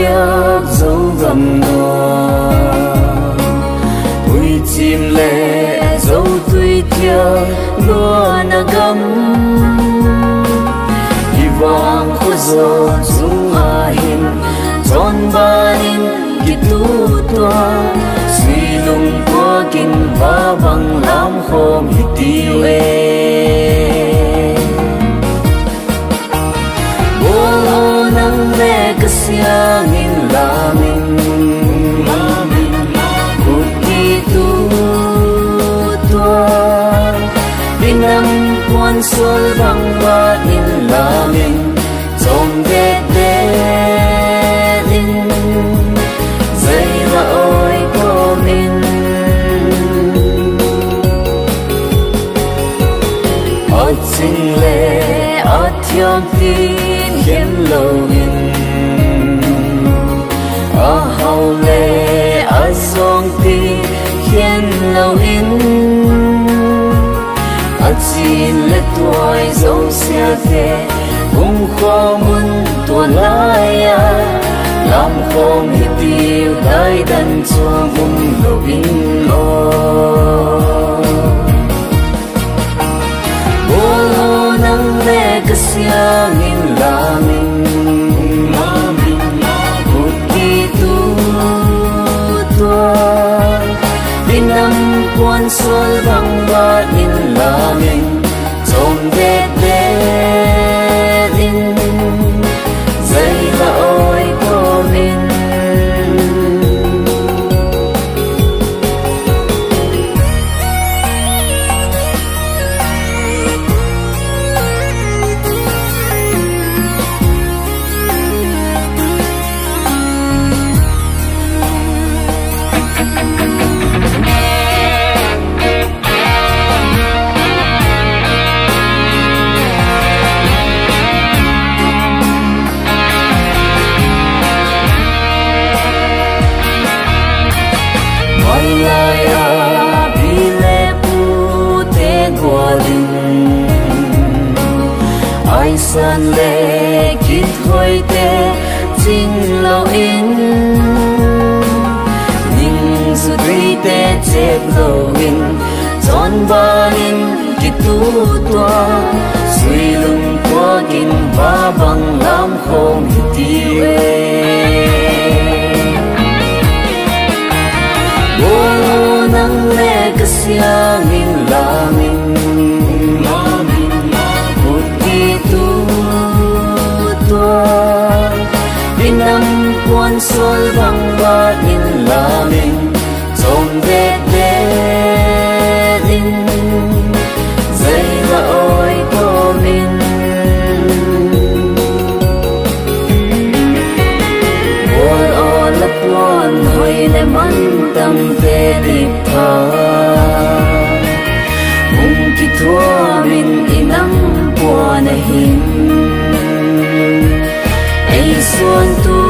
tiếc dấu gầm nua vui chim lệ dấu tuy tiếc lúa na gấm hy vọng khô gió dung hin tròn ba hin kỳ tu toa suy lung qua kinh và bằng lam khom hi tiêu bố nắng mẹ cứ sia nghìn la mình cút kỳ tu toa bên năm quan sol bằng ba nghìn la mình trong ghét đến dây là ôi của mình ở chính lệ ở thiêng tin hiến lâu in ở hậu lệ ở sông tin hiến lâu in ở chín lệ tuổi dấu xe thế cũng khó muốn tua lại làm không hết tiêu tay đàn cho vùng lâu in lo bố nắng mẹ cứ sia nghìn la mình một kỳ tu toa bên năm quan sol bằng ba nghìn la mình trong ghét đến dây là ôi của mình san lệ kít thôi tê chính lâu in nhưng dù tuy tê chép lâu in tròn ba in kít tu toa suy lung qua kinh ba bằng lam không tiêu bố nắng mẹ cứ sia nghìn la mình bên năm quan sol bằng ba nghìn la mình trong ghét đến dây là ôi của mình buồn ô là buồn hồi để mắn tâm về điệp thở mong kỳ thua mình y nắng buồn này hình xuân tu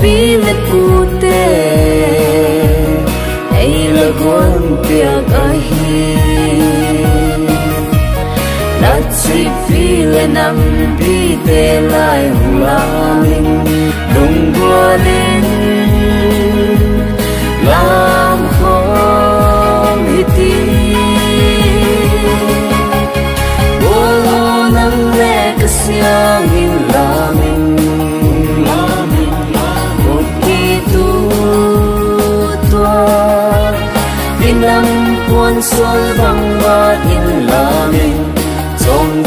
pile pute ai là con tiệc ahi đã chỉ pile năm pite lại hula mình đừng qua đến làm không hít bố nắng mẹ cứ sia nghìn la mình một kỳ tu toa bên năm quan sol bằng ba nghìn la mình trong